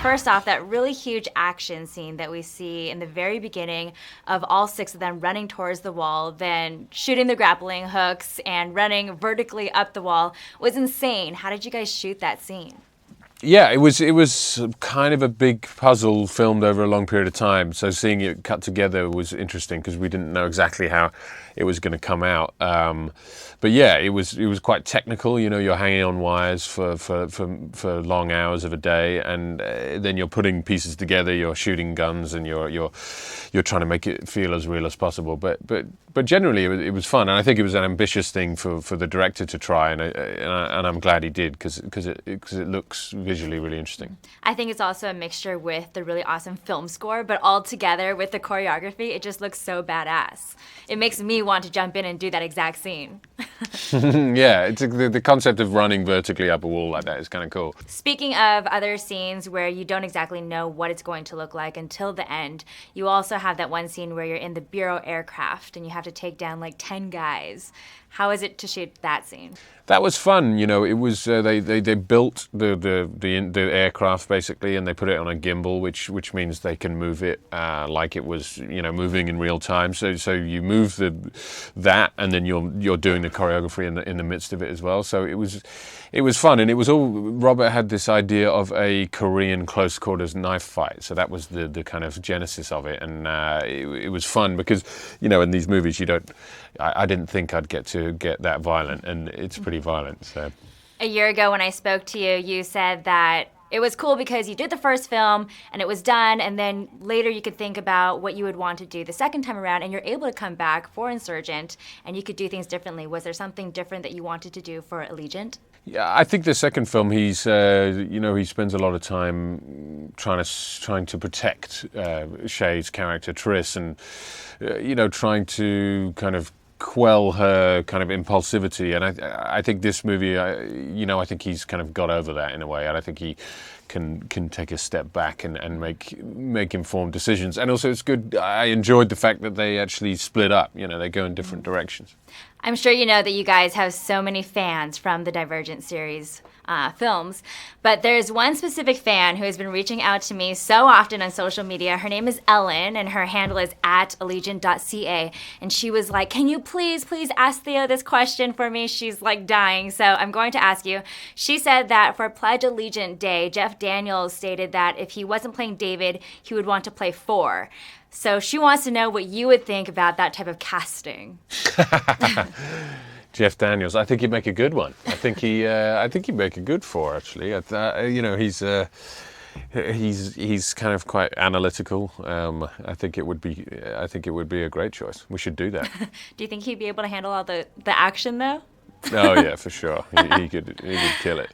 First off, that really huge action scene that we see in the very beginning of all 6 of them running towards the wall, then shooting the grappling hooks and running vertically up the wall was insane. How did you guys shoot that scene? Yeah, it was kind of a big puzzle filmed over a long period of time. So seeing it cut together was interesting because we didn't know exactly how it was going to come out. But yeah, it was quite technical. You know, you're hanging on wires for long hours of a day, and then you're putting pieces together. You're shooting guns, and you're trying to make it feel as real as possible. But generally, it was fun, and I think it was an ambitious thing for the director to try, and I'm glad he did because it looks visually really interesting. I think it's also a mixture with the really awesome film score, but all together with the choreography, it just looks so badass. It makes me want to jump in and do that exact scene. Yeah, it's the concept of running vertically up a wall like that is kind of cool. Speaking of other scenes where you don't exactly know what it's going to look like until the end, you also have that one scene where you're in the Bureau aircraft and you have to take down like 10 guys. How is it to shoot that scene? That was fun. You know, it was they built the aircraft basically, and they put it on a gimbal, which means they can move it like it was, you know, moving in real time. So you move that, and then you're doing the choreography in the midst of it as well. So it was fun, and it was all. Robert had this idea of a Korean close quarters knife fight, so that was the kind of genesis of it, and it was fun because, you know, in these movies I didn't think I'd get that violent, and it's pretty violent. So a year ago when I spoke to you, you said that it was cool because you did the first film and it was done, and then later you could think about what you would want to do the second time around, and you're able to come back for Insurgent and you could do things differently. Was there something different that you wanted to do for Allegiant? Yeah, I think the second film, he spends a lot of time trying to protect Shay's character Triss, and trying to kind of quell her kind of impulsivity. And I think this movie, I think he's kind of got over that in a way, and I think he can take a step back and make informed decisions. And also it's good, I enjoyed the fact that they actually split up, they go in different directions. I'm sure you know that you guys have so many fans from the Divergent series films, but there's one specific fan who has been reaching out to me so often on social media. Her name is Ellen, and her handle is @allegiant.ca, and she was like, can you please ask Theo this question for me? She's like dying, so I'm going to ask you. She said that for Pledge Allegiant Day, Jeff Daniels stated that if he wasn't playing David, he would want to play 4. So she wants to know what you would think about that type of casting. Jeff Daniels, I think he'd make a good one. I think he'd make a good 4 actually. He's kind of quite analytical. I think it would be a great choice. We should do that. Do you think he'd be able to handle all the action though? Oh yeah, for sure. He could kill it.